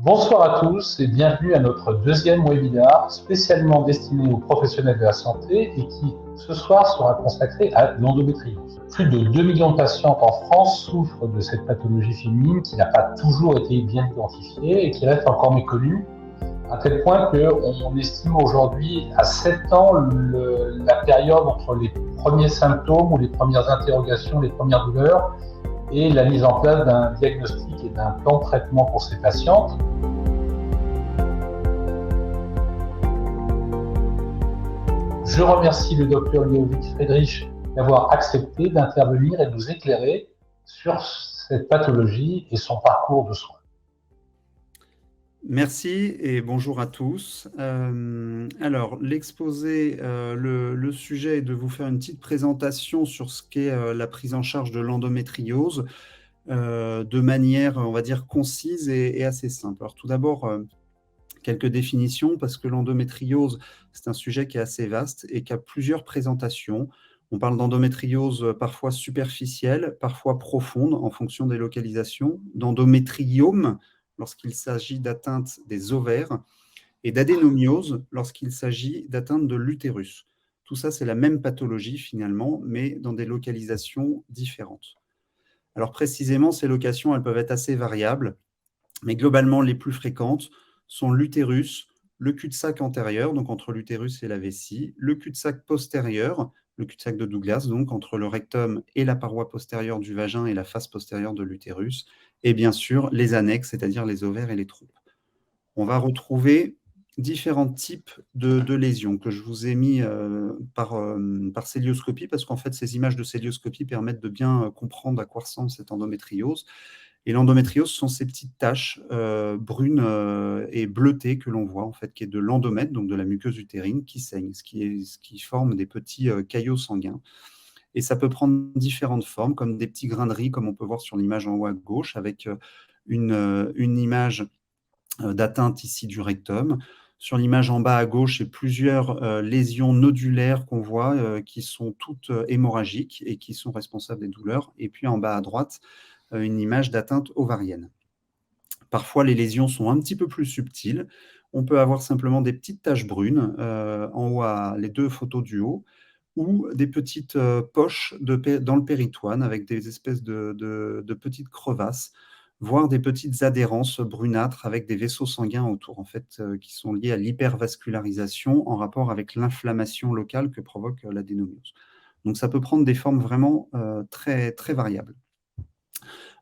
Bonsoir à tous et bienvenue à notre deuxième webinaire spécialement destiné aux professionnels de la santé et qui ce soir sera consacré à l'endométriose. Plus de 2 millions de patientes en France souffrent de cette pathologie féminine qui n'a pas toujours été bien identifiée et qui reste encore méconnue, à tel point qu'on estime aujourd'hui à 7 ans la période entre les premiers symptômes ou les premières interrogations, les premières douleurs et la mise en place d'un diagnostic et d'un plan de traitement pour ces patientes. Je remercie le docteur Léovic Friedrich d'avoir accepté d'intervenir et de nous éclairer sur cette pathologie et son parcours de soins. Merci et bonjour à tous. Alors, l'exposé, le sujet est de vous faire une petite présentation sur ce qu'est la prise en charge de l'endométriose de manière, on va dire, concise et assez simple. Alors, tout d'abord, quelques définitions, parce que l'endométriose, c'est un sujet qui est assez vaste et qui a plusieurs présentations. On parle d'endométriose parfois superficielle, parfois profonde, en fonction des localisations, d'endométriome, lorsqu'il s'agit d'atteinte des ovaires, et d'adénomiose, lorsqu'il s'agit d'atteinte de l'utérus. Tout ça, c'est la même pathologie, finalement, mais dans des localisations différentes. Alors, précisément, ces locations, elles peuvent être assez variables, mais globalement, les plus fréquentes sont l'utérus, le cul-de-sac antérieur, donc entre l'utérus et la vessie, le cul-de-sac postérieur, le cul-de-sac de Douglas, donc entre le rectum et la paroi postérieure du vagin et la face postérieure de l'utérus, et bien sûr les annexes, c'est-à-dire les ovaires et les trompes. On va retrouver différents types de lésions que je vous ai mis par célioscopie, parce qu'en fait, ces images de célioscopie permettent de bien comprendre à quoi ressemble cette endométriose. Et l'endométriose sont ces petites taches brunes et bleutées que l'on voit, en fait, qui est de l'endomètre, donc de la muqueuse utérine, qui saigne, ce qui forme des petits caillots sanguins. Et ça peut prendre différentes formes, comme des petits grains de riz, comme on peut voir sur l'image en haut à gauche, avec une image d'atteinte ici du rectum. Sur l'image en bas à gauche, c'est plusieurs lésions nodulaires qu'on voit, qui sont toutes hémorragiques et qui sont responsables des douleurs. Et puis en bas à droite, une image d'atteinte ovarienne. Parfois, les lésions sont un petit peu plus subtiles. On peut avoir simplement des petites taches brunes, en haut à les deux photos du haut, ou des petites poches dans le péritoine avec des espèces de petites crevasses, voire des petites adhérences brunâtres avec des vaisseaux sanguins autour, en fait, qui sont liés à l'hypervascularisation en rapport avec l'inflammation locale que provoque l'adénomiose. Donc, ça peut prendre des formes vraiment très, très variables.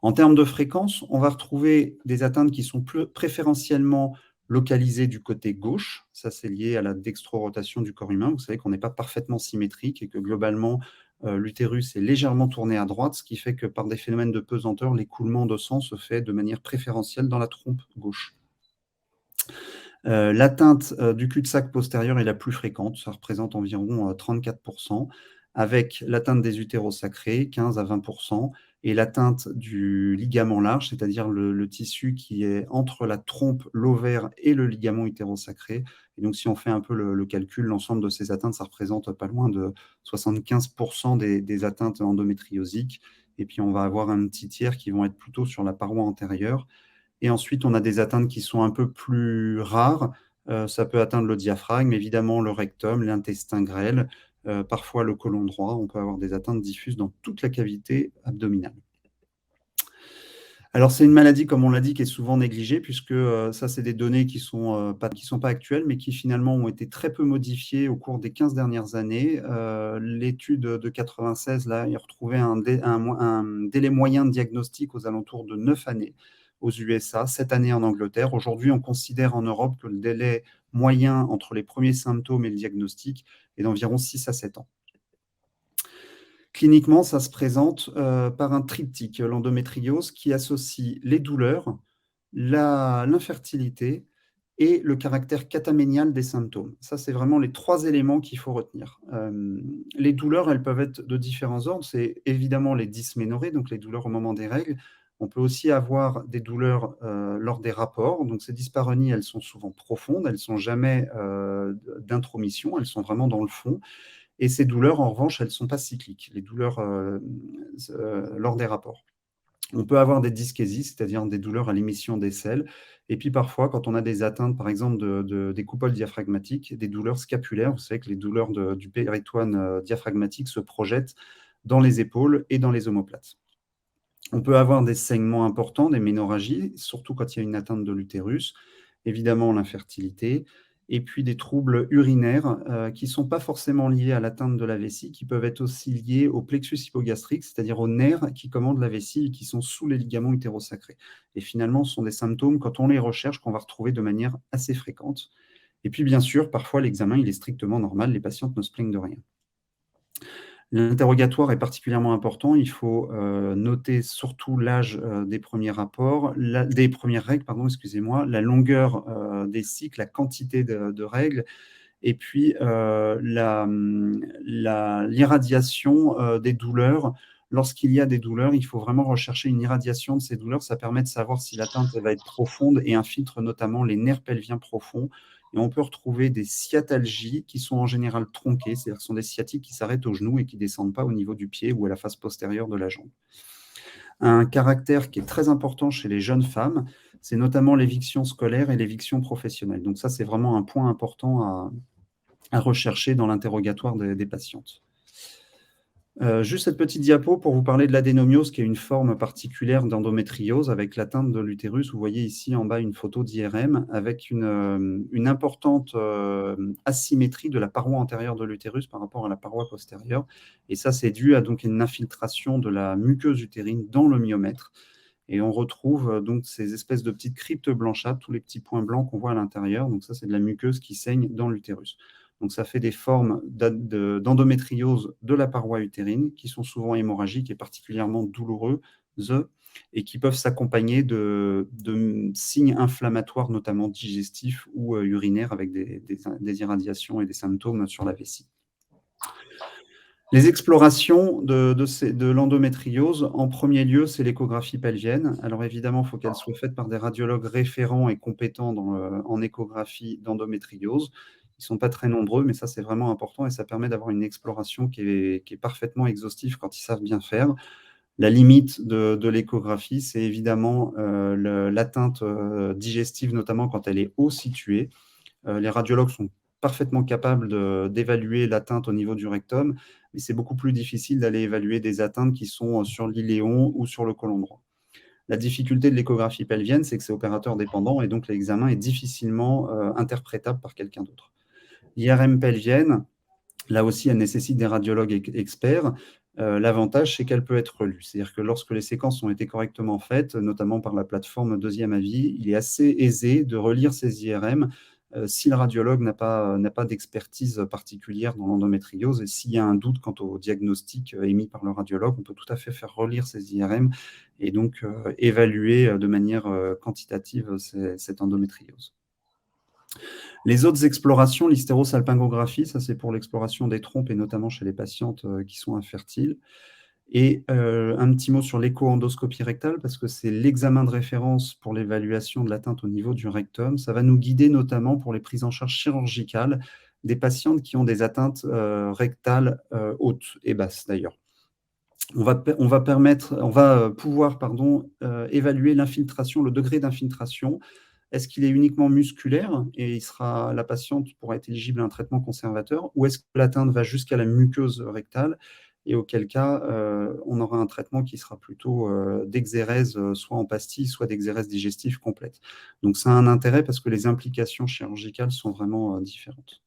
En termes de fréquence, on va retrouver des atteintes qui sont préférentiellement localisées du côté gauche. Ça, c'est lié à la dextrorotation du corps humain. Vous savez qu'on n'est pas parfaitement symétrique et que globalement, l'utérus est légèrement tourné à droite, ce qui fait que par des phénomènes de pesanteur, l'écoulement de sang se fait de manière préférentielle dans la trompe gauche. L'atteinte du cul-de-sac postérieur est la plus fréquente, ça représente environ 34%, avec l'atteinte des utérosacrés, 15 à 20%, et l'atteinte du ligament large, c'est-à-dire le tissu qui est entre la trompe, l'ovaire et le ligament utérosacré. Et donc, si on fait un peu le calcul, l'ensemble de ces atteintes, ça représente pas loin de 75% des atteintes endométriosiques. Et puis, on va avoir un petit tiers qui vont être plutôt sur la paroi antérieure. Et ensuite, on a des atteintes qui sont un peu plus rares. Ça peut atteindre le diaphragme, évidemment le rectum, l'intestin grêle, parfois le côlon droit. On peut avoir des atteintes diffuses dans toute la cavité abdominale. Alors, c'est une maladie, comme on l'a dit, qui est souvent négligée, puisque ça, c'est des données qui sont pas actuelles, mais qui finalement ont été très peu modifiées au cours des 15 dernières années. L'étude de 96, là, il retrouvait un délai moyen de diagnostic aux alentours de 9 années aux USA, 7 années en Angleterre. Aujourd'hui, on considère en Europe que le délai moyen entre les premiers symptômes et le diagnostic est d'environ 6 à 7 ans. Cliniquement, ça se présente par un triptyque, l'endométriose, qui associe les douleurs, l'infertilité et le caractère cataménial des symptômes. Ça, c'est vraiment les 3 éléments qu'il faut retenir. Les douleurs, elles peuvent être de différents ordres. C'est évidemment les dysménorrhées, donc les douleurs au moment des règles. On peut aussi avoir des douleurs lors des rapports. Donc, ces dyspareunies, elles sont souvent profondes, elles ne sont jamais d'intromission, elles sont vraiment dans le fond. Et ces douleurs, en revanche, elles ne sont pas cycliques, les douleurs lors des rapports. On peut avoir des dyskésies, c'est-à-dire des douleurs à l'émission des selles. Et puis parfois, quand on a des atteintes, par exemple, des coupoles diaphragmatiques, des douleurs scapulaires, vous savez que les douleurs du péritoine diaphragmatique se projettent dans les épaules et dans les omoplates. On peut avoir des saignements importants, des ménorrhagies, surtout quand il y a une atteinte de l'utérus, évidemment l'infertilité, et puis des troubles urinaires qui ne sont pas forcément liés à l'atteinte de la vessie, qui peuvent être aussi liés au plexus hypogastrique, c'est-à-dire aux nerfs qui commandent la vessie et qui sont sous les ligaments utérosacrés. Et finalement, ce sont des symptômes, quand on les recherche, qu'on va retrouver de manière assez fréquente. Et puis, bien sûr, parfois, l'examen, il est strictement normal, les patientes ne se plaignent de rien. L'interrogatoire est particulièrement important. Il faut noter surtout l'âge des premiers rapports, des premières règles, pardon, excusez-moi, la longueur des cycles, la quantité de règles, et puis l'irradiation des douleurs. Lorsqu'il y a des douleurs, il faut vraiment rechercher une irradiation de ces douleurs. Ça permet de savoir si l'atteinte va être profonde et infiltre notamment les nerfs pelviens profonds. Et on peut retrouver des sciatalgies qui sont en général tronquées, c'est-à-dire que ce sont des sciatiques qui s'arrêtent au genou et qui ne descendent pas au niveau du pied ou à la face postérieure de la jambe. Un caractère qui est très important chez les jeunes femmes, c'est notamment l'éviction scolaire et l'éviction professionnelle. Donc ça, c'est vraiment un point important à rechercher dans l'interrogatoire des patientes. Juste cette petite diapo pour vous parler de l'adénomiose, qui est une forme particulière d'endométriose avec l'atteinte de l'utérus. Vous voyez ici en bas une photo d'IRM avec une importante asymétrie de la paroi antérieure de l'utérus par rapport à la paroi postérieure. Et ça, c'est dû à donc une infiltration de la muqueuse utérine dans le myomètre. Et on retrouve donc ces espèces de petites cryptes blanchâtres, tous les petits points blancs qu'on voit à l'intérieur. Donc ça, c'est de la muqueuse qui saigne dans l'utérus. Donc ça fait des formes d'endométriose de la paroi utérine qui sont souvent hémorragiques et particulièrement douloureuses et qui peuvent s'accompagner de signes inflammatoires, notamment digestifs ou urinaires, avec des irradiations et des symptômes sur la vessie. Les explorations de l'endométriose, en premier lieu, c'est l'échographie pelvienne. Alors évidemment, il faut qu'elle soit faite par des radiologues référents et compétents en échographie d'endométriose. Ils ne sont pas très nombreux, mais ça, c'est vraiment important et ça permet d'avoir une exploration qui est parfaitement exhaustive quand ils savent bien faire. La limite de l'échographie, c'est évidemment l'atteinte digestive, notamment quand elle est haut située. Les radiologues sont parfaitement capables d'évaluer l'atteinte au niveau du rectum, mais c'est beaucoup plus difficile d'aller évaluer des atteintes qui sont sur l'iléon ou sur le côlon droit. La difficulté de l'échographie pelvienne, c'est que c'est opérateur dépendant et donc l'examen est difficilement interprétable par quelqu'un d'autre. L'IRM pelvienne, là aussi, elle nécessite des radiologues experts. L'avantage, c'est qu'elle peut être relue. C'est-à-dire que lorsque les séquences ont été correctement faites, notamment par la plateforme Deuxième Avis, il est assez aisé de relire ces IRM si le radiologue n'a pas d'expertise particulière dans l'endométriose et s'il y a un doute quant au diagnostic émis par le radiologue, on peut tout à fait faire relire ces IRM et donc évaluer de manière quantitative cette endométriose. Les autres explorations, l'hystérosalpingographie, ça c'est pour l'exploration des trompes et notamment chez les patientes qui sont infertiles. Et un petit mot sur l'écho-endoscopie rectale, parce que c'est l'examen de référence pour l'évaluation de l'atteinte au niveau du rectum. Ça va nous guider notamment pour les prises en charge chirurgicales des patientes qui ont des atteintes rectales hautes et basses d'ailleurs. On va pouvoir évaluer l'infiltration, le degré d'infiltration. Est-ce qu'il est uniquement musculaire et la patiente pourra être éligible à un traitement conservateur, ou est-ce que l'atteinte va jusqu'à la muqueuse rectale et auquel cas on aura un traitement qui sera plutôt d'exérèse, soit en pastille, soit d'exérèse digestive complète. Donc ça a un intérêt parce que les implications chirurgicales sont vraiment différentes.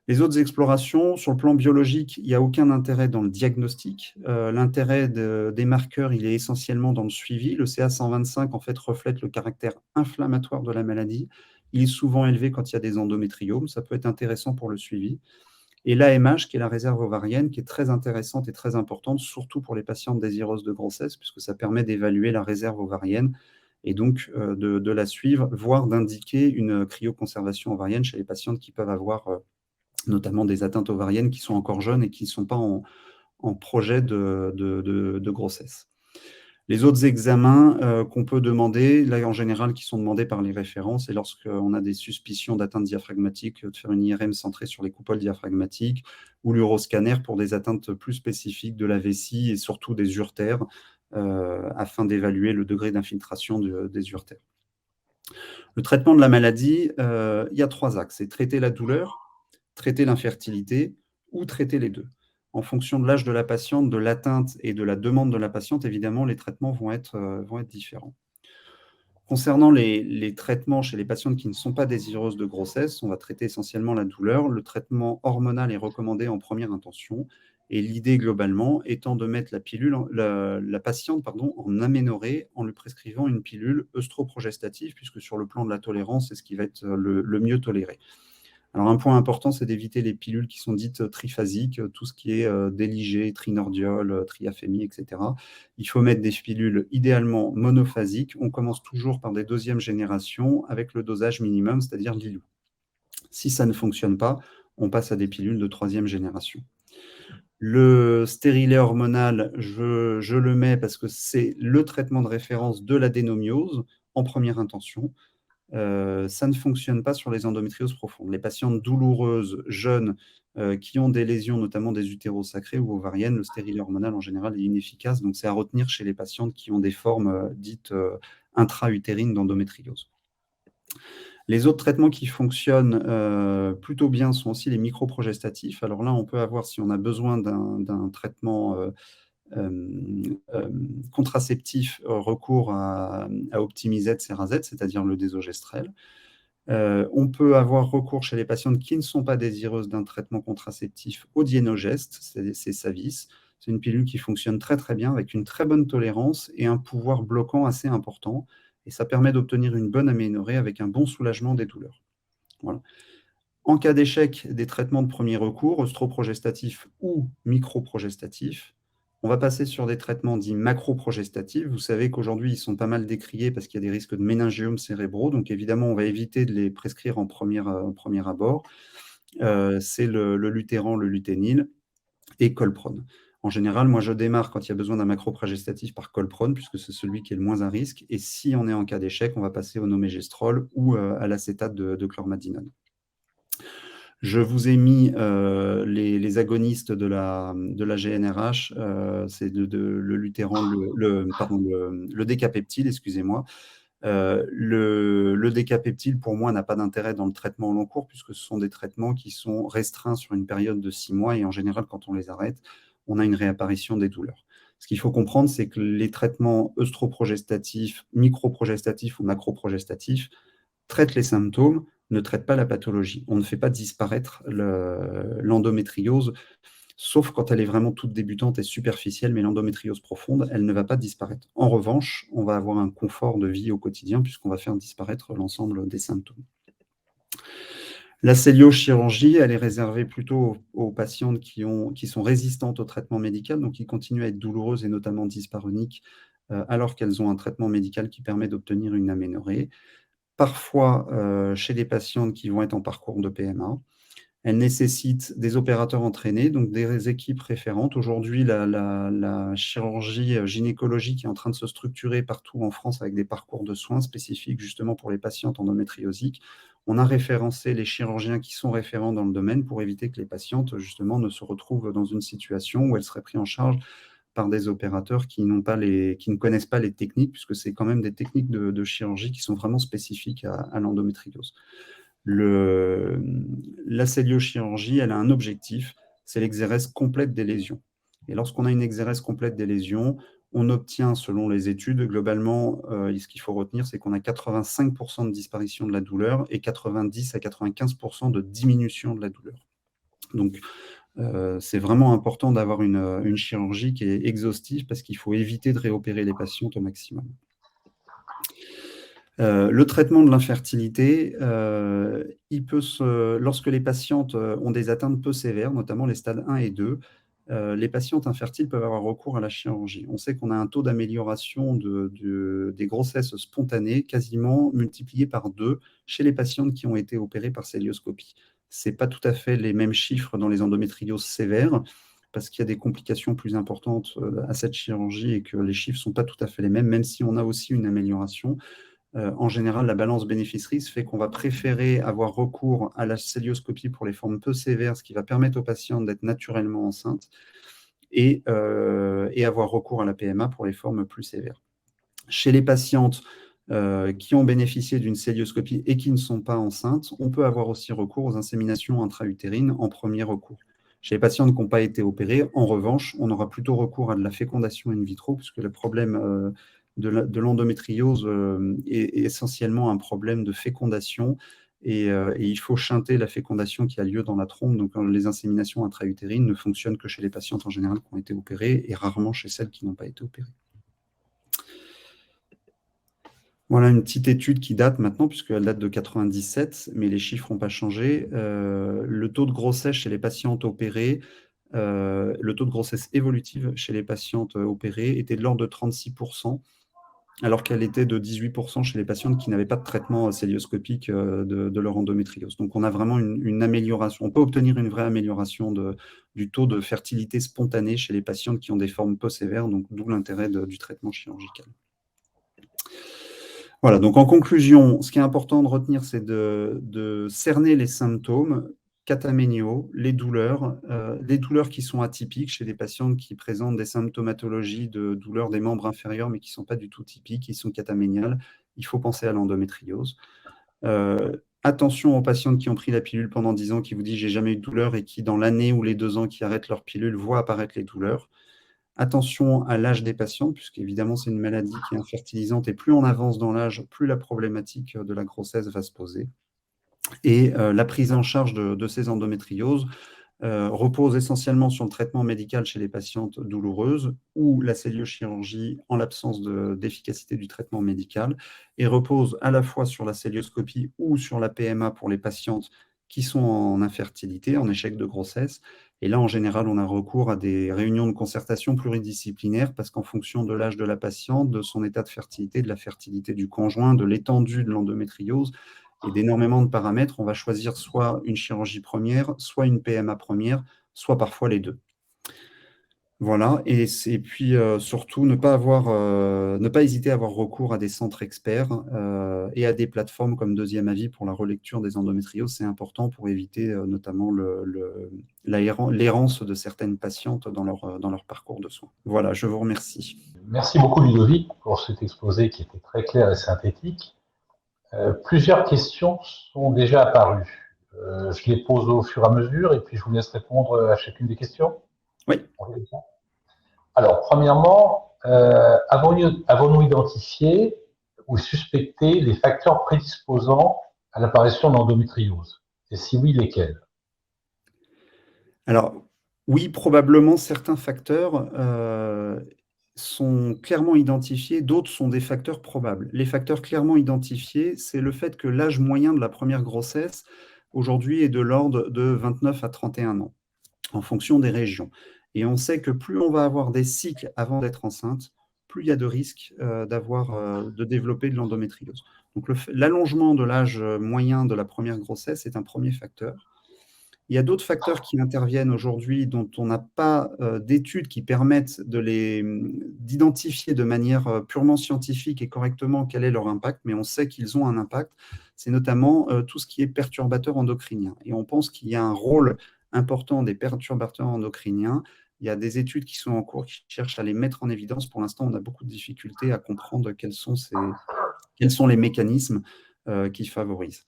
Les autres explorations, sur le plan biologique, il n'y a aucun intérêt dans le diagnostic. L'intérêt des marqueurs, il est essentiellement dans le suivi. Le CA125, en fait, reflète le caractère inflammatoire de la maladie. Il est souvent élevé quand il y a des endométriomes. Ça peut être intéressant pour le suivi. Et l'AMH, qui est la réserve ovarienne, qui est très intéressante et très importante, surtout pour les patientes désireuses de grossesse, puisque ça permet d'évaluer la réserve ovarienne et donc de la suivre, voire d'indiquer une cryoconservation ovarienne chez les patientes qui peuvent avoir notamment des atteintes ovariennes qui sont encore jeunes et qui ne sont pas en projet de grossesse. Les autres examens qu'on peut demander, là en général qui sont demandés par les référents, c'est lorsqu'on a des suspicions d'atteinte diaphragmatique, de faire une IRM centrée sur les coupoles diaphragmatiques ou l'uroscanner pour des atteintes plus spécifiques de la vessie et surtout des urtères, afin d'évaluer le degré d'infiltration des uretères. Le traitement de la maladie, il y a 3 axes. C'est traiter la douleur, traiter l'infertilité ou traiter les deux. En fonction de l'âge de la patiente, de l'atteinte et de la demande de la patiente, évidemment, les traitements vont être différents. Concernant les traitements chez les patientes qui ne sont pas désireuses de grossesse, on va traiter essentiellement la douleur. Le traitement hormonal est recommandé en première intention. Et l'idée, globalement, étant de mettre la patiente en aménorrhée en lui prescrivant une pilule œstroprogestative, puisque sur le plan de la tolérance, c'est ce qui va être le mieux toléré. Alors, un point important, c'est d'éviter les pilules qui sont dites triphasiques, tout ce qui est déligé, trinordiol, triaphémie, etc. Il faut mettre des pilules idéalement monophasiques. On commence toujours par des deuxièmes générations avec le dosage minimum, c'est-à-dire l'ILU. Si ça ne fonctionne pas, on passe à des pilules de troisième génération. Le stérilet hormonal, je le mets parce que c'est le traitement de référence de l'adénomiose en première intention. Ça ne fonctionne pas sur les endométrioses profondes. Les patientes douloureuses, jeunes, qui ont des lésions, notamment des utérosacrées ou ovariennes, le stérilet hormonal en général est inefficace. Donc, c'est à retenir chez les patientes qui ont des formes dites intra-utérines d'endométriose. Les autres traitements qui fonctionnent plutôt bien sont aussi les microprogestatifs. Alors là, on peut avoir, si on a besoin d'un traitement contraceptif, recours à Optimizet, Cerazette, c'est-à-dire le désogestrel. On peut avoir recours chez les patientes qui ne sont pas désireuses d'un traitement contraceptif au Dienogest, c'est Savis. C'est une pilule qui fonctionne très très bien avec une très bonne tolérance et un pouvoir bloquant assez important. Et ça permet d'obtenir une bonne aménorrhée avec un bon soulagement des douleurs. Voilà. En cas d'échec des traitements de premier recours, œstroprogestatifs ou microprogestatifs, on va passer sur des traitements dits macroprogestatifs. Vous savez qu'aujourd'hui, ils sont pas mal décriés parce qu'il y a des risques de méningiomes cérébraux. Donc, évidemment, on va éviter de les prescrire en premier abord. C'est le Luthéran, le Luténil et Colprone. En général, moi, je démarre quand il y a besoin d'un macroprogestatif par Colprone, puisque c'est celui qui est le moins à risque. Et si on est en cas d'échec, on va passer au nomégestrol ou à l'acétate de chlormadinone. Je vous ai mis les agonistes de la GnRH, c'est le Luthéran, le décapeptyle, excusez-moi. Le décapeptyle, pour moi, n'a pas d'intérêt dans le traitement au long cours, puisque ce sont des traitements qui sont restreints sur une période de 6 mois, et en général, quand on les arrête, on a une réapparition des douleurs. Ce qu'il faut comprendre, c'est que les traitements œstroprogestatifs, microprogestatifs ou macroprogestatifs traitent les symptômes, ne traite pas la pathologie. On ne fait pas disparaître l'endométriose, sauf quand elle est vraiment toute débutante et superficielle, mais l'endométriose profonde, elle ne va pas disparaître. En revanche, on va avoir un confort de vie au quotidien puisqu'on va faire disparaître l'ensemble des symptômes. La celluliochirurgie, elle est réservée plutôt aux patientes qui sont résistantes au traitement médical, donc qui continuent à être douloureuses et notamment dyspareuniques, alors qu'elles ont un traitement médical qui permet d'obtenir une aménorrhée. Parfois, chez des patientes qui vont être en parcours de PMA, elles nécessitent des opérateurs entraînés, donc des équipes référentes. Aujourd'hui, la chirurgie gynécologique est en train de se structurer partout en France avec des parcours de soins spécifiques justement pour les patientes endométriosiques. On a référencé les chirurgiens qui sont référents dans le domaine pour éviter que les patientes justement ne se retrouvent dans une situation où elles seraient prises en charge par des opérateurs qui ne connaissent pas les techniques, puisque c'est quand même des techniques de chirurgie qui sont vraiment spécifiques à l'endométriose. La celluliochirurgie, elle a un objectif, c'est l'exérèse complète des lésions. Et lorsqu'on a une exérèse complète des lésions, on obtient, selon les études, globalement, ce qu'il faut retenir, c'est qu'on a 85% de disparition de la douleur et 90 à 95% de diminution de la douleur. Donc, c'est vraiment important d'avoir une chirurgie qui est exhaustive parce qu'il faut éviter de réopérer les patientes au maximum. Le traitement de l'infertilité, lorsque les patientes ont des atteintes peu sévères, notamment les stades 1 et 2, les patientes infertiles peuvent avoir recours à la chirurgie. On sait qu'on a un taux d'amélioration des grossesses spontanées quasiment multiplié par 2 chez les patientes qui ont été opérées par célioscopie. Ce n'est pas tout à fait les mêmes chiffres dans les endométrioses sévères, parce qu'il y a des complications plus importantes à cette chirurgie et que les chiffres ne sont pas tout à fait les mêmes, même si on a aussi une amélioration. En général, la balance bénéfice-risque fait qu'on va préférer avoir recours à la célioscopie pour les formes peu sévères, ce qui va permettre aux patientes d'être naturellement enceintes. et avoir recours à la PMA pour les formes plus sévères. Chez les patientes qui ont bénéficié d'une célioscopie et qui ne sont pas enceintes, on peut avoir aussi recours aux inséminations intra-utérines en premier recours. Chez les patientes qui n'ont pas été opérées, en revanche, on aura plutôt recours à de la fécondation in vitro, puisque le problème de l'endométriose est essentiellement un problème de fécondation, et il faut shunter la fécondation qui a lieu dans la trompe. Donc, les inséminations intra-utérines ne fonctionnent que chez les patientes en général qui ont été opérées, et rarement chez celles qui n'ont pas été opérées. Voilà une petite étude qui date maintenant, puisqu'elle date de 97, mais les chiffres n'ont pas changé. Le taux de grossesse chez les patientes opérées, le taux de grossesse évolutive chez les patientes opérées était de l'ordre de 36%, alors qu'elle était de 18% chez les patientes qui n'avaient pas de traitement célioscopique de leur endométriose. Donc, on a vraiment une amélioration. On peut obtenir une vraie amélioration du taux de fertilité spontanée chez les patientes qui ont des formes peu sévères, donc d'où l'intérêt du traitement chirurgical. Voilà, donc en conclusion, ce qui est important de retenir, c'est de cerner les symptômes cataméniaux, les douleurs qui sont atypiques chez des patientes qui présentent des symptomatologies de douleurs des membres inférieurs, mais qui ne sont pas du tout typiques, qui sont cataméniales. Il faut penser à l'endométriose. Attention aux patientes qui ont pris la pilule pendant 10 ans, qui vous disent « j'ai jamais eu de douleur » et qui, dans l'année ou les 2 ans qui arrêtent leur pilule, voient apparaître les douleurs. Attention à l'âge des patients, puisqu'évidemment, c'est une maladie qui est infertilisante, et plus on avance dans l'âge, plus la problématique de la grossesse va se poser. Et la prise en charge de ces endométrioses repose essentiellement sur le traitement médical chez les patientes douloureuses ou la celliochirurgie en l'absence d'efficacité du traitement médical, et repose à la fois sur la célioscopie ou sur la PMA pour les patientes qui sont en infertilité, en échec de grossesse. Et là, en général, on a recours à des réunions de concertation pluridisciplinaires parce qu'en fonction de l'âge de la patiente, de son état de fertilité, de la fertilité du conjoint, de l'étendue de l'endométriose et d'énormément de paramètres, on va choisir soit une chirurgie première, soit une PMA première, soit parfois les deux. Voilà, et puis surtout ne pas hésiter à avoir recours à des centres experts et à des plateformes comme Deuxième Avis pour la relecture des endométrioses. C'est important pour éviter notamment l'errance de certaines patientes dans leur parcours de soins. Voilà, je vous remercie. Merci beaucoup Ludovic pour cet exposé qui était très clair et synthétique. Plusieurs questions sont déjà apparues. Je les pose au fur et à mesure et puis je vous laisse répondre à chacune des questions. Oui. Alors, premièrement, avons-nous identifié ou suspecté les facteurs prédisposants à l'apparition d'endométriose? Et si oui, lesquels? Alors, oui, probablement certains facteurs sont clairement identifiés, d'autres sont des facteurs probables. Les facteurs clairement identifiés, c'est le fait que l'âge moyen de la première grossesse, aujourd'hui, est de l'ordre de 29 à 31 ans, en fonction des régions. Et on sait que plus on va avoir des cycles avant d'être enceinte, plus il y a de risques de développer de l'endométriose. Donc l'allongement de l'âge moyen de la première grossesse est un premier facteur. Il y a d'autres facteurs qui interviennent aujourd'hui dont on n'a pas d'études qui permettent d'identifier de manière purement scientifique et correctement quel est leur impact, mais on sait qu'ils ont un impact. C'est notamment tout ce qui est perturbateur endocrinien. Et on pense qu'il y a un rôle important des perturbateurs endocriniens. Il y a des études qui sont en cours qui cherchent à les mettre en évidence. Pour l'instant, on a beaucoup de difficultés à comprendre quels sont les mécanismes qui favorisent.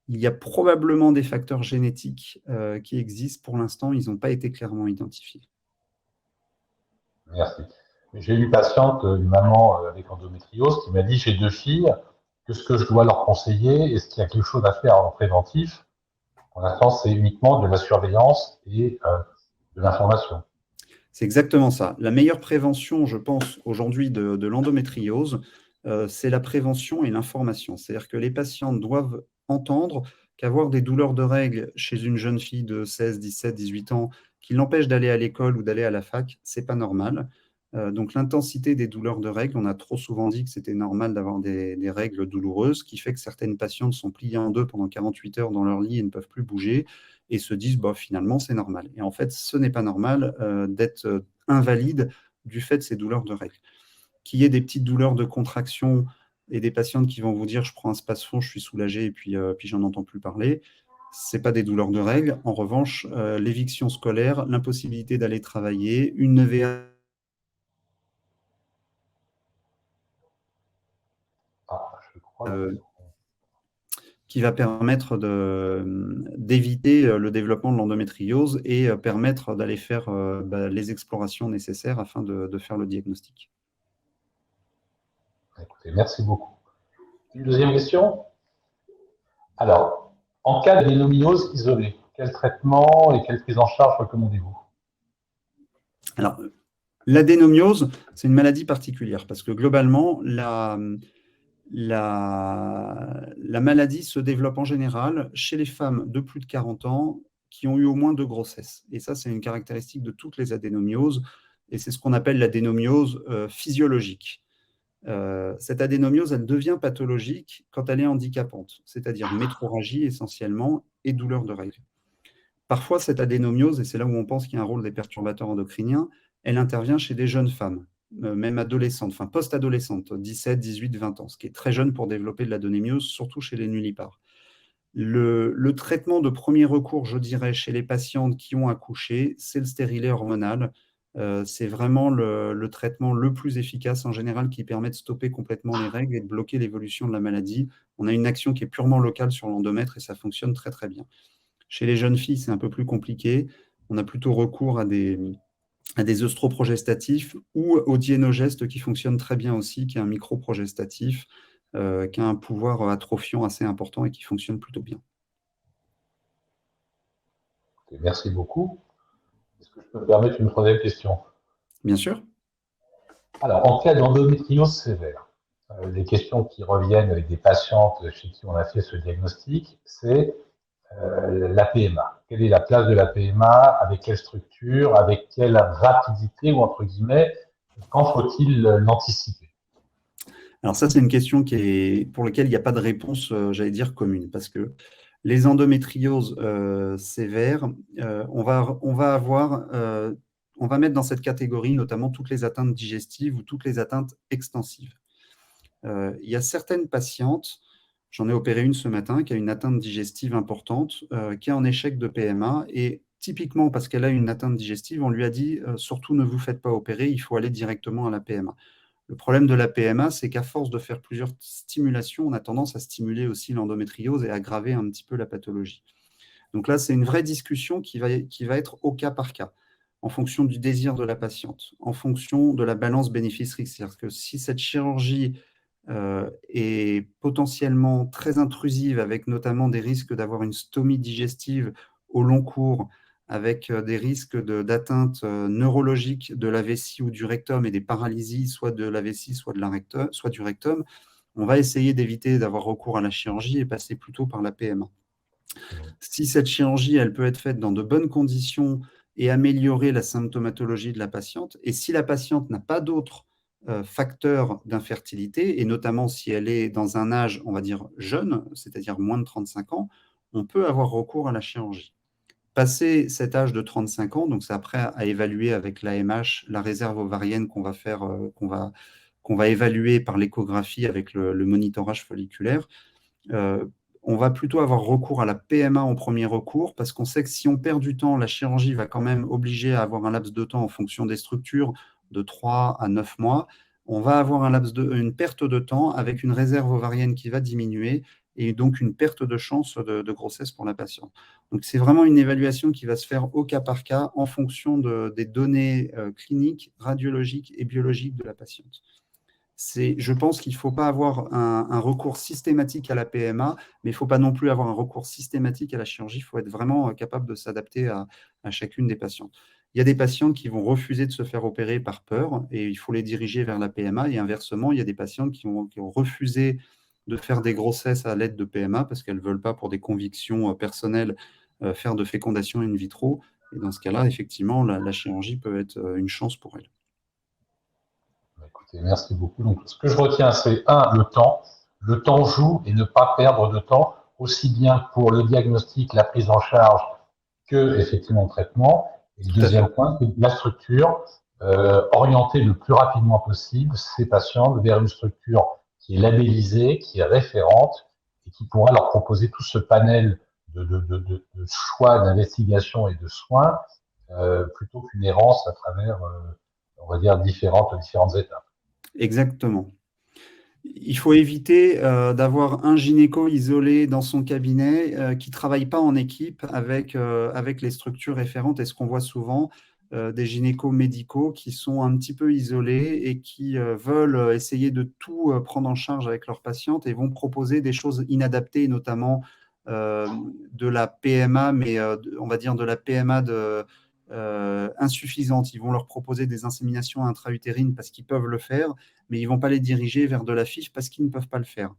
Il y a probablement des facteurs génétiques qui existent. Pour l'instant, ils n'ont pas été clairement identifiés. Merci. J'ai une patiente, une maman avec endométriose, qui m'a dit « j'ai 2 filles, qu'est-ce que je dois leur conseiller? Est-ce qu'il y a quelque chose à faire en préventif ?» Pour l'instant, c'est uniquement de la surveillance et de l'information. C'est exactement ça. La meilleure prévention, je pense, aujourd'hui de l'endométriose, c'est la prévention et l'information. C'est-à-dire que les patientes doivent entendre qu'avoir des douleurs de règles chez une jeune fille de 16, 17, 18 ans qui l'empêche d'aller à l'école ou d'aller à la fac, ce n'est pas normal. Donc l'intensité des douleurs de règles, on a trop souvent dit que c'était normal d'avoir des règles douloureuses, ce qui fait que certaines patientes sont pliées en deux pendant 48 heures dans leur lit et ne peuvent plus bouger et se disent bah, finalement c'est normal. Et en fait, ce n'est pas normal d'être invalide du fait de ces douleurs de règles. Qu'il y ait des petites douleurs de contraction et des patientes qui vont vous dire je prends un Spasfon, je suis soulagé et puis j'en entends plus parler. Ce n'est pas des douleurs de règles. En revanche, l'éviction scolaire, l'impossibilité d'aller travailler, une EVA Je crois que... qui va permettre d'éviter le développement de l'endométriose et permettre d'aller faire les explorations nécessaires afin de faire le diagnostic. Écoutez, merci beaucoup. Une deuxième question? Alors, en cas d'adénomiose isolée, quel traitement et quelle prise en charge recommandez-vous? Alors, l'adénomiose, c'est une maladie particulière parce que globalement, la maladie se développe en général chez les femmes de plus de 40 ans qui ont eu au moins 2 grossesses. Et ça, c'est une caractéristique de toutes les adénomioses, et c'est ce qu'on appelle l'adénomiose physiologique. Cette adénomiose, elle devient pathologique quand elle est handicapante, c'est-à-dire métrorragie essentiellement et douleur de règles. Parfois, cette adénomiose, et c'est là où on pense qu'il y a un rôle des perturbateurs endocriniens, elle intervient chez des jeunes femmes, même adolescentes, enfin post-adolescentes, 17, 18, 20 ans, ce qui est très jeune pour développer de l'adénomiose, surtout chez les nullipares. Le traitement de premier recours, je dirais, chez les patientes qui ont accouché, c'est le stérilet hormonal. C'est vraiment le traitement le plus efficace en général qui permet de stopper complètement les règles et de bloquer l'évolution de la maladie. On a une action qui est purement locale sur l'endomètre et ça fonctionne très très bien. Chez les jeunes filles, c'est un peu plus compliqué. On a plutôt recours à des œstroprogestatifs ou au dienogeste qui fonctionne très bien aussi, qui est un microprogestatif, qui a un pouvoir atrophiant assez important et qui fonctionne plutôt bien. Merci beaucoup. Est-ce que je peux me permettre une troisième question? Bien sûr. Alors, en cas d'endométriose sévère, les questions qui reviennent avec des patientes chez qui on a fait ce diagnostic, c'est la PMA. Quelle est la place de la PMA? Avec quelle structure? Avec quelle rapidité? Ou entre guillemets, quand faut-il l'anticiper? Alors ça, c'est une question pour laquelle il n'y a pas de réponse, j'allais dire, commune. Parce que les endométrioses sévères, on va mettre dans cette catégorie notamment toutes les atteintes digestives ou toutes les atteintes extensives. Il y a certaines patientes, j'en ai opéré une ce matin, qui a une atteinte digestive importante, qui est en échec de PMA. Et typiquement, parce qu'elle a une atteinte digestive, on lui a dit surtout ne vous faites pas opérer, il faut aller directement à la PMA. Le problème de la PMA, c'est qu'à force de faire plusieurs stimulations, on a tendance à stimuler aussi l'endométriose et à aggraver un petit peu la pathologie. Donc là, c'est une vraie discussion qui va être au cas par cas, en fonction du désir de la patiente, en fonction de la balance bénéfice-risque. C'est-à-dire que si cette chirurgie est potentiellement très intrusive, avec notamment des risques d'avoir une stomie digestive au long cours, avec des risques d'atteinte neurologique de la vessie ou du rectum et des paralysies, soit de la vessie, soit du rectum, on va essayer d'éviter d'avoir recours à la chirurgie et passer plutôt par la PMA. Si cette chirurgie, elle peut être faite dans de bonnes conditions et améliorer la symptomatologie de la patiente, et si la patiente n'a pas d'autres facteurs d'infertilité, et notamment si elle est dans un âge, on va dire, jeune, c'est-à-dire moins de 35 ans, on peut avoir recours à la chirurgie. Passé cet âge de 35 ans, donc c'est après à évaluer avec l'AMH, la réserve ovarienne qu'on va faire, qu'on va évaluer par l'échographie avec le monitorage folliculaire, on va plutôt avoir recours à la PMA en premier recours parce qu'on sait que si on perd du temps, la chirurgie va quand même obliger à avoir un laps de temps en fonction des structures de 3 à 9 mois. On va avoir une perte de temps avec une réserve ovarienne qui va diminuer et donc une perte de chance de grossesse pour la patiente. Donc c'est vraiment une évaluation qui va se faire au cas par cas en fonction des données cliniques, radiologiques et biologiques de la patiente. Je pense qu'il ne faut pas avoir un recours systématique à la PMA, mais il ne faut pas non plus avoir un recours systématique à la chirurgie. Il faut être vraiment capable de s'adapter à chacune des patientes. Il y a des patientes qui vont refuser de se faire opérer par peur et il faut les diriger vers la PMA. Et inversement, il y a des patientes qui ont refusé de faire des grossesses à l'aide de PMA parce qu'elles ne veulent pas, pour des convictions personnelles, faire de fécondation in vitro. Et dans ce cas-là, effectivement, la chirurgie peut être une chance pour elles. Écoutez, merci beaucoup. Donc, ce que je retiens, c'est le temps. Le temps joue et ne pas perdre de temps, aussi bien pour le diagnostic, la prise en charge, que effectivement le traitement. Et le deuxième point, c'est la structure, orienter le plus rapidement possible ces patients vers une structure qui est labellisée, qui est référente et qui pourra leur proposer tout ce panel de choix d'investigation et de soins, plutôt qu'une errance à travers, on va dire, différentes étapes. Exactement. Il faut éviter d'avoir un gynéco isolé dans son cabinet qui ne travaille pas en équipe avec les structures référentes. Et ce qu'on voit souvent, des gynécos médicaux qui sont un petit peu isolés et qui veulent essayer de tout prendre en charge avec leurs patientes et vont proposer des choses inadaptées, notamment de la PMA, mais on va dire de la PMA insuffisante. Ils vont leur proposer des inséminations intra-utérines parce qu'ils peuvent le faire, mais ils ne vont pas les diriger vers de la FIV parce qu'ils ne peuvent pas le faire.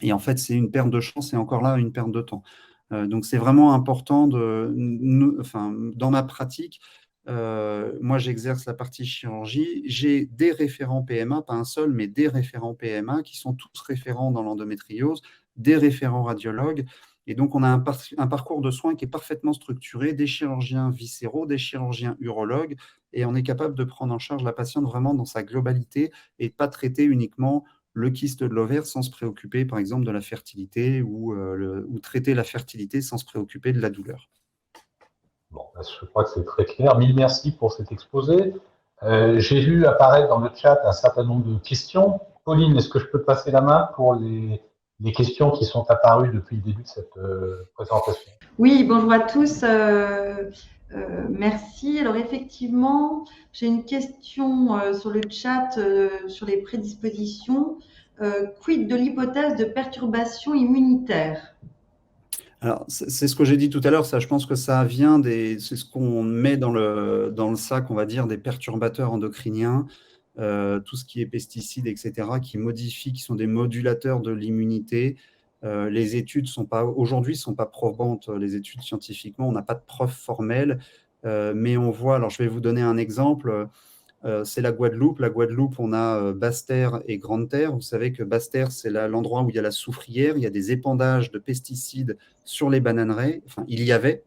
Et en fait, c'est une perte de chance et encore là, une perte de temps. Donc, c'est vraiment important dans ma pratique, moi, j'exerce la partie chirurgie. J'ai des référents PMA, pas un seul, mais des référents PMA qui sont tous référents dans l'endométriose, des référents radiologues. Et donc, on a un parcours de soins qui est parfaitement structuré, des chirurgiens viscéraux, des chirurgiens urologues, et on est capable de prendre en charge la patiente vraiment dans sa globalité et de pas traiter uniquement le kyste de l'ovaire sans se préoccuper, par exemple, de la fertilité ou traiter la fertilité sans se préoccuper de la douleur. Bon, je crois que c'est très clair. Mille merci pour cet exposé. J'ai vu apparaître dans le chat un certain nombre de questions. Pauline, est-ce que je peux te passer la main pour les questions qui sont apparues depuis le début de cette présentation? Oui, bonjour à tous. Merci. Alors effectivement, j'ai une question sur le chat sur les prédispositions. Quid de l'hypothèse de perturbation immunitaire? Alors, c'est ce que j'ai dit tout à l'heure, ça, je pense que ça vient c'est ce qu'on met dans le sac, on va dire, des perturbateurs endocriniens, tout ce qui est pesticides, etc., qui sont des modulateurs de l'immunité. Les études aujourd'hui ne sont pas probantes, les études scientifiquement, on n'a pas de preuves formelles, mais on voit, alors je vais vous donner un exemple. C'est la Guadeloupe. La Guadeloupe, on a Basse-Terre et Grande-Terre. Vous savez que Basse-Terre, c'est l'endroit où il y a la soufrière. Il y a des épandages de pesticides sur les bananeraies. Enfin, il y avait,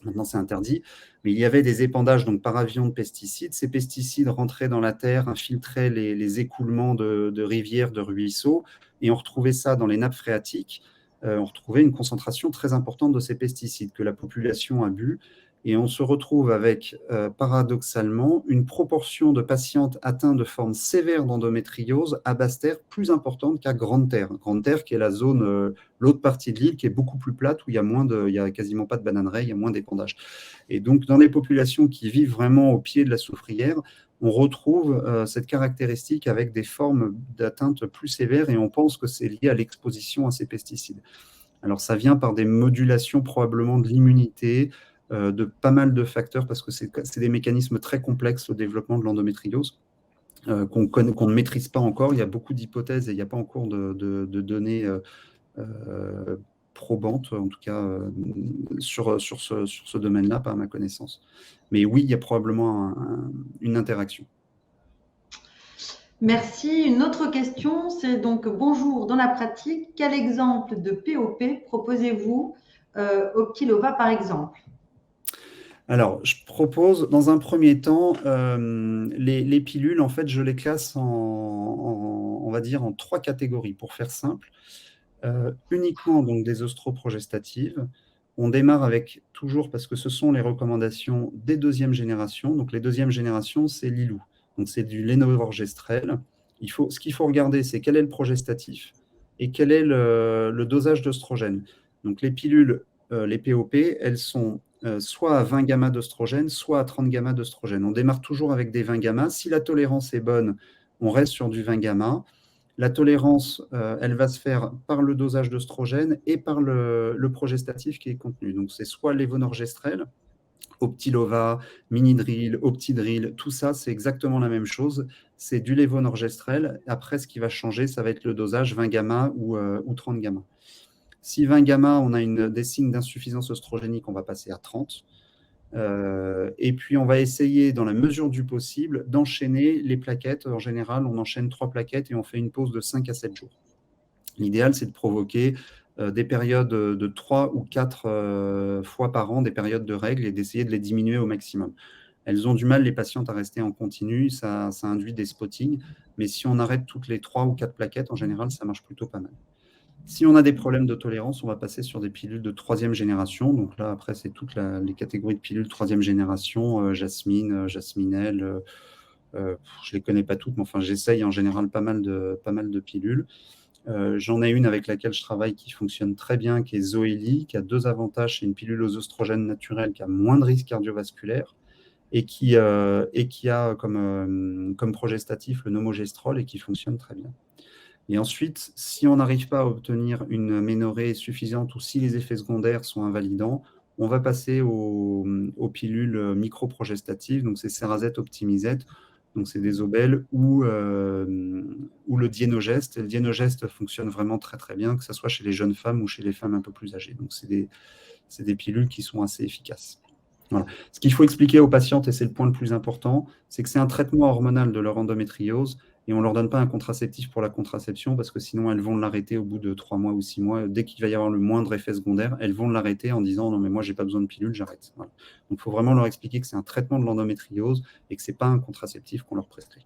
maintenant c'est interdit, mais il y avait des épandages donc, par avion de pesticides. Ces pesticides rentraient dans la terre, infiltraient les écoulements de rivières, de ruisseaux, et on retrouvait ça dans les nappes phréatiques. On retrouvait une concentration très importante de ces pesticides que la population a bu. Et on se retrouve avec, paradoxalement, une proportion de patientes atteintes de formes sévères d'endométriose à Basse-Terre plus importante qu'à Grande-Terre. Grande-Terre, qui est la zone, l'autre partie de l'île, qui est beaucoup plus plate, où il y a quasiment pas de bananeraies, il y a moins d'épandages. Et donc, dans les populations qui vivent vraiment au pied de la soufrière, on retrouve cette caractéristique avec des formes d'atteinte plus sévères, et on pense que c'est lié à l'exposition à ces pesticides. Alors, ça vient par des modulations probablement de l'immunité, de pas mal de facteurs, parce que c'est des mécanismes très complexes au développement de l'endométriose, qu'on ne maîtrise pas encore. Il y a beaucoup d'hypothèses et il n'y a pas encore de données probantes, en tout cas sur ce domaine-là, par ma connaissance. Mais oui, il y a probablement une interaction. Merci. Une autre question, c'est donc bonjour, dans la pratique, quel exemple de POP proposez-vous au kilova par exemple? Alors, je propose, dans un premier temps, les pilules, en fait, je les classe on va dire, en 3 catégories, pour faire simple. Uniquement donc des ostroprogestatives. On démarre avec, toujours parce que ce sont les recommandations des deuxième génération. Donc, les deuxième génération, c'est Lilou. Donc, c'est du lénovorgestrel. Ce qu'il faut regarder, c'est quel est le progestatif et quel est le dosage d'œstrogène. Donc, les pilules, les POP, elles sont soit à 20 gamma d'œstrogène, soit à 30 gamma d'œstrogène. On démarre toujours avec des 20 gamma. Si la tolérance est bonne, on reste sur du 20 gamma. La tolérance, elle va se faire par le dosage d'œstrogène et par le progestatif qui est contenu. Donc, c'est soit lévonorgestrel, Optilova, Minidril, Optidril, tout ça, c'est exactement la même chose. C'est du lévonorgestrel. Après, ce qui va changer, ça va être le dosage 20 gamma ou 30 gamma. Si 20 gamma, on a des signes d'insuffisance oestrogénique, on va passer à 30. Et puis, on va essayer, dans la mesure du possible, d'enchaîner les plaquettes. En général, on enchaîne 3 plaquettes et on fait une pause de 5 à 7 jours. L'idéal, c'est de provoquer des périodes de 3 ou 4 fois par an, des périodes de règles, et d'essayer de les diminuer au maximum. Elles ont du mal, les patientes, à rester en continu. Ça induit des spottings. Mais si on arrête toutes les 3 ou 4 plaquettes, en général, ça marche plutôt pas mal. Si on a des problèmes de tolérance, on va passer sur des pilules de 3e génération. Donc là, après, c'est toutes les catégories de pilules 3e génération, Jasmine, Jasminelle. Je ne les connais pas toutes, mais enfin, j'essaye en général pas mal de pilules. J'en ai une avec laquelle je travaille qui fonctionne très bien, qui est Zoélie, qui a 2 avantages. C'est une pilule aux oestrogènes naturels qui a moins de risque cardiovasculaire et qui a comme progestatif le nomogestrol et qui fonctionne très bien. Et ensuite, si on n'arrive pas à obtenir une ménorrhée suffisante ou si les effets secondaires sont invalidants, on va passer aux pilules microprogestatives, donc c'est Cerazette, Optimizette, donc c'est des Obel ou le Dienogest. Le Dienogest fonctionne vraiment très très bien, que ce soit chez les jeunes femmes ou chez les femmes un peu plus âgées. Donc c'est des pilules qui sont assez efficaces. Voilà. Ce qu'il faut expliquer aux patientes, et c'est le point le plus important, c'est que c'est un traitement hormonal de leur endométriose et on ne leur donne pas un contraceptif pour la contraception parce que sinon elles vont l'arrêter au bout de 3 mois ou 6 mois. Dès qu'il va y avoir le moindre effet secondaire, elles vont l'arrêter en disant non mais moi j'ai pas besoin de pilule, j'arrête. Voilà. Donc il faut vraiment leur expliquer que c'est un traitement de l'endométriose et que ce n'est pas un contraceptif qu'on leur prescrit.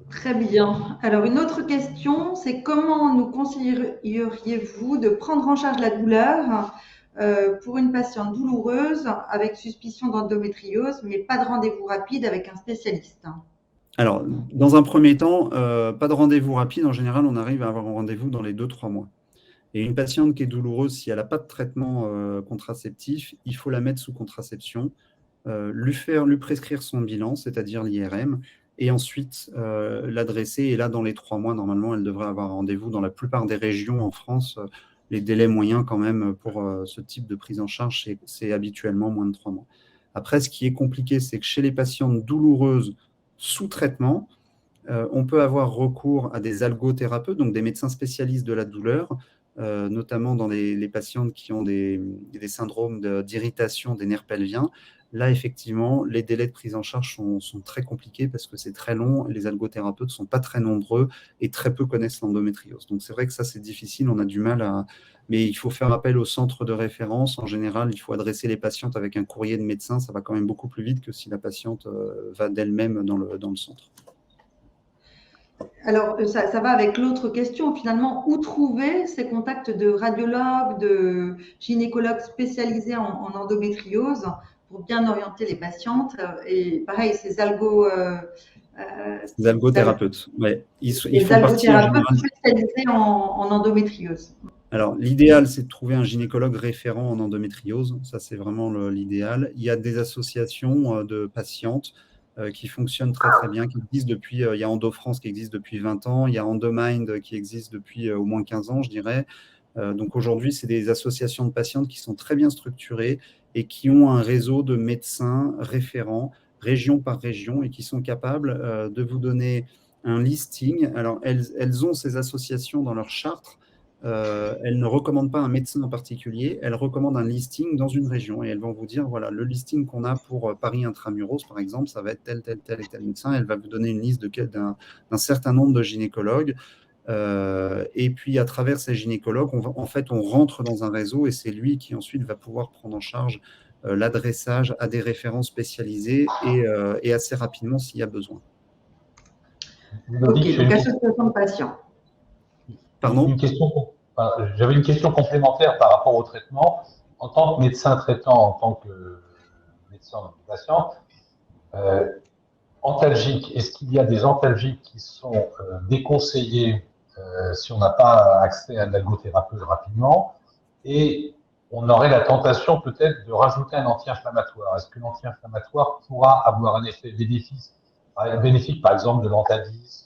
Très bien. Alors, une autre question, c'est comment nous conseilleriez-vous de prendre en charge la douleur pour une patiente douloureuse avec suspicion d'endométriose, mais pas de rendez-vous rapide avec un spécialiste? Alors, dans un premier temps, pas de rendez-vous rapide. En général, on arrive à avoir un rendez-vous dans les 2-3 mois. Et une patiente qui est douloureuse, si elle n'a pas de traitement contraceptif, il faut la mettre sous contraception, lui prescrire son bilan, c'est-à-dire l'IRM, et ensuite l'adresser. Et là, dans les 3 mois, normalement, elle devrait avoir un rendez-vous. Dans la plupart des régions en France, les délais moyens quand même pour ce type de prise en charge, c'est habituellement moins de 3 mois. Après, ce qui est compliqué, c'est que chez les patientes douloureuses sous traitement, on peut avoir recours à des algothérapeutes, donc des médecins spécialistes de la douleur, notamment dans les patientes qui ont des syndromes d'irritation des nerfs pelviens. Là, effectivement, les délais de prise en charge sont très compliqués parce que c'est très long, les algothérapeutes ne sont pas très nombreux et très peu connaissent l'endométriose. Donc c'est vrai que ça, c'est difficile, on a du mal à... Mais il faut faire appel au centre de référence. En général, il faut adresser les patientes avec un courrier de médecin. Ça va quand même beaucoup plus vite que si la patiente va d'elle-même dans le centre. Alors, ça va avec l'autre question. Finalement, où trouver ces contacts de radiologues, de gynécologues spécialisés en endométriose pour bien orienter les patientes? Et pareil, ces algothérapeutes, ouais. Ils font partie en algothérapeutes général. spécialisés en endométriose. Alors, l'idéal, c'est de trouver un gynécologue référent en endométriose. Ça, c'est vraiment l'idéal. Il y a des associations de patientes qui fonctionnent très, très bien, qui existent depuis... il y a EndoFrance qui existe depuis 20 ans. Il y a EndoMind qui existe depuis au moins 15 ans, je dirais. Donc, aujourd'hui, c'est des associations de patientes qui sont très bien structurées et qui ont un réseau de médecins référents, région par région, et qui sont capables de vous donner un listing. Alors, elles ont ces associations dans leur charte. Elles ne recommandent pas un médecin en particulier, elles recommandent un listing dans une région et elles vont vous dire, voilà, le listing qu'on a pour Paris Intramuros, par exemple, ça va être tel et tel médecin. Elle va vous donner une liste d'un certain nombre de gynécologues. Et puis, à travers ces gynécologues, on rentre dans un réseau et c'est lui qui ensuite va pouvoir prendre en charge l'adressage à des référents spécialisés et assez rapidement s'il y a besoin. Ok, donc association de patients. Pardon ? J'avais une question complémentaire par rapport au traitement. En tant que médecin traitant, en tant que médecin de patient, antalgiques, est-ce qu'il y a des antalgiques qui sont déconseillés si on n'a pas accès à l'algothérapeute rapidement? Et on aurait la tentation peut-être de rajouter un anti-inflammatoire. Est-ce que l'anti-inflammatoire pourra avoir un effet bénéfique, par exemple, de l'Antadis,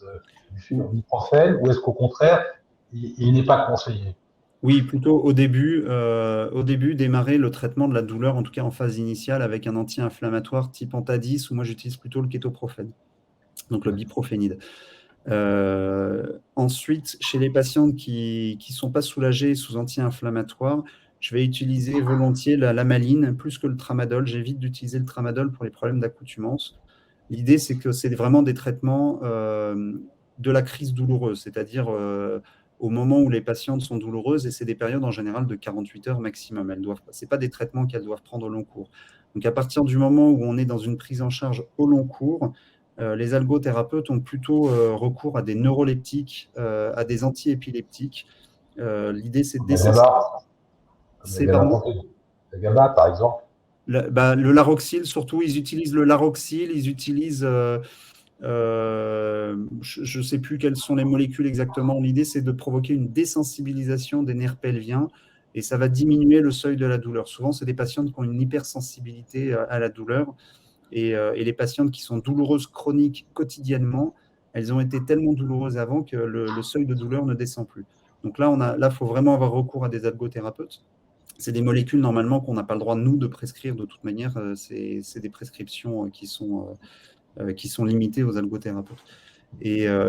du ibuprofène, ou est-ce qu'au contraire, il n'est pas conseillé? Oui, plutôt au début, démarrer le traitement de la douleur, en tout cas en phase initiale, avec un anti-inflammatoire type Antadis, ou moi j'utilise plutôt le kétoprophène, donc le biprophénide. Ensuite, chez les patientes qui ne sont pas soulagées sous anti-inflammatoire, je vais utiliser volontiers la lamaline plus que le tramadol. J'évite d'utiliser le tramadol pour les problèmes d'accoutumance. L'idée, c'est que c'est vraiment des traitements de la crise douloureuse, c'est-à-dire au moment où les patientes sont douloureuses, et c'est des périodes en général de 48 heures maximum. Ce n'est pas des traitements qu'elles doivent prendre au long cours. Donc, à partir du moment où on est dans une prise en charge au long cours, Les algothérapeutes ont plutôt recours à des neuroleptiques, à des antiépileptiques. L'idée, c'est de Le GABA, par exemple. Le Laroxyl, surtout, ils utilisent le Laroxyl, ils utilisent... je ne sais plus quelles sont les molécules exactement. L'idée, c'est de provoquer une désensibilisation des nerfs pelviens et ça va diminuer le seuil de la douleur. Souvent, c'est des patientes qui ont une hypersensibilité à la douleur et les patientes qui sont douloureuses chroniques quotidiennement, elles ont été tellement douloureuses avant que le seuil de douleur ne descend plus. Donc là, faut vraiment avoir recours à des algothérapeutes. C'est des molécules normalement qu'on n'a pas le droit, nous, de prescrire de toute manière. C'est des prescriptions qui sont limitées aux algothérapeutes.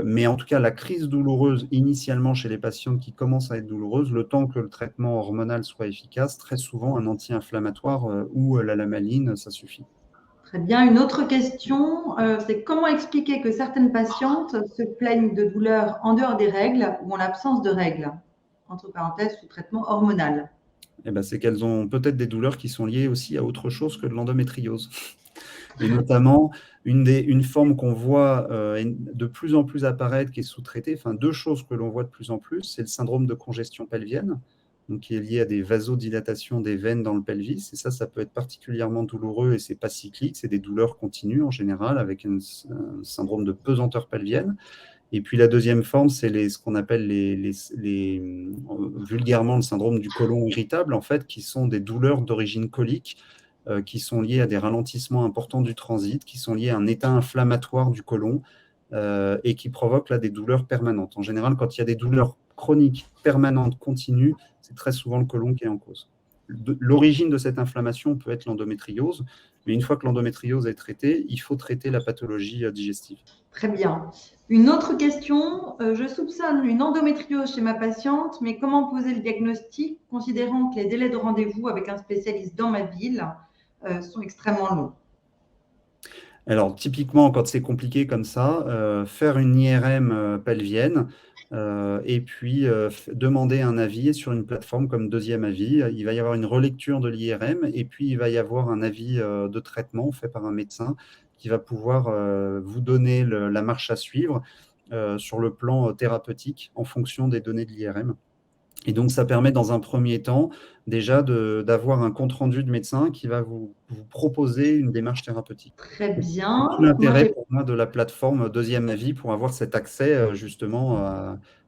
Mais en tout cas, la crise douloureuse, initialement chez les patientes qui commencent à être douloureuses, le temps que le traitement hormonal soit efficace, très souvent, un anti-inflammatoire ou la lamaline, ça suffit. Très bien. Une autre question, c'est comment expliquer que certaines patientes se plaignent de douleurs en dehors des règles ou en l'absence de règles, entre parenthèses, sous traitement hormonal? C'est qu'elles ont peut-être des douleurs qui sont liées aussi à autre chose que de l'endométriose. Et notamment, une forme qu'on voit de plus en plus apparaître, qui est sous-traitée, enfin 2 choses que l'on voit de plus en plus, c'est le syndrome de congestion pelvienne, donc qui est lié à des vasodilatations des veines dans le pelvis, et ça peut être particulièrement douloureux et c'est pas cyclique, c'est des douleurs continues en général avec un syndrome de pesanteur pelvienne. Et puis la deuxième forme, c'est ce qu'on appelle vulgairement le syndrome du côlon irritable, en fait, qui sont des douleurs d'origine colique, qui sont liées à des ralentissements importants du transit, qui sont liés à un état inflammatoire du côlon et qui provoquent là des douleurs permanentes. En général, quand il y a des douleurs chroniques, permanentes, continues, c'est très souvent le côlon qui est en cause. L'origine de cette inflammation peut être l'endométriose, mais une fois que l'endométriose est traitée, il faut traiter la pathologie digestive. Très bien. Une autre question, je soupçonne une endométriose chez ma patiente, mais comment poser le diagnostic, considérant que les délais de rendez-vous avec un spécialiste dans ma ville sont extrêmement longs? Alors, typiquement, quand c'est compliqué comme ça, faire une IRM pelvienne et puis demander un avis sur une plateforme comme deuxième avis. Il va y avoir une relecture de l'IRM et puis il va y avoir un avis de traitement fait par un médecin qui va pouvoir vous donner la marche à suivre sur le plan thérapeutique en fonction des données de l'IRM. Et donc, ça permet dans un premier temps déjà d'avoir un compte-rendu de médecin qui va vous proposer une démarche thérapeutique. Très bien. C'est tout l'intérêt pour moi de la plateforme Deuxième Avis pour avoir cet accès justement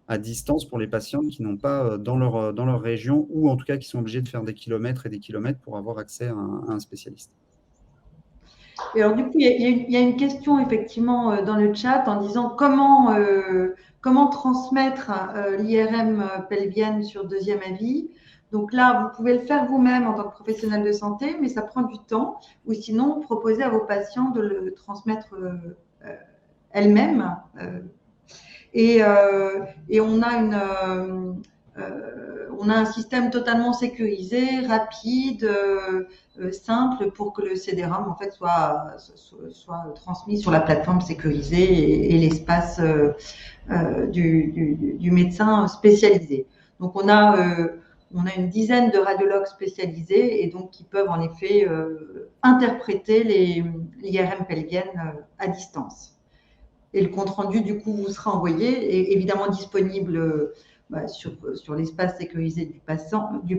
à distance pour les patientes qui n'ont pas dans leur région ou en tout cas qui sont obligés de faire des kilomètres et des kilomètres pour avoir accès à un spécialiste. Et alors, du coup, il y a une question effectivement dans le chat en disant comment transmettre l'IRM pelvienne sur deuxième avis. Donc là, vous pouvez le faire vous-même en tant que professionnel de santé, mais ça prend du temps. Ou sinon, proposer à vos patients de le transmettre elles-mêmes. Et on a un système totalement sécurisé, rapide, simple pour que le CD-ROM en fait soit transmis sur la plateforme sécurisée et l'espace du médecin spécialisé. Donc on a une dizaine de radiologues spécialisés et donc qui peuvent en effet interpréter l'IRM pelvienne à distance. Et le compte rendu du coup vous sera envoyé et évidemment disponible sur l'espace sécurisé du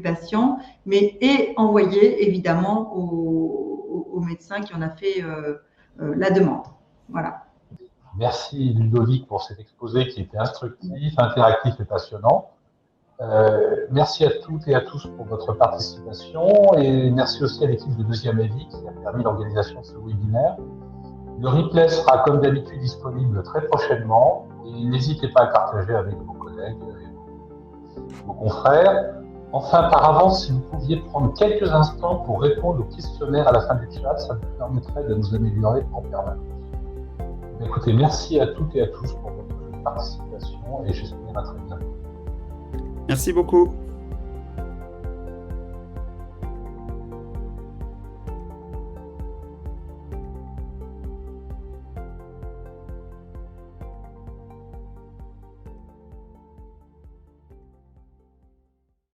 patient, mais est envoyé évidemment au médecin qui en a fait la demande. Voilà. Merci Ludovic pour cet exposé qui était instructif, interactif et passionnant. Merci à toutes et à tous pour votre participation et merci aussi à l'équipe de Deuxième Avis qui a permis l'organisation de ce webinaire. Le replay sera comme d'habitude disponible très prochainement et n'hésitez pas à le partager avec vos collègues et vos confrères. Enfin, par avance, si vous pouviez prendre quelques instants pour répondre au questionnaire à la fin du chat, ça nous permettrait de nous améliorer en permanence. Écoutez, merci à toutes et à tous pour votre participation et j'espère à très bientôt. Merci beaucoup.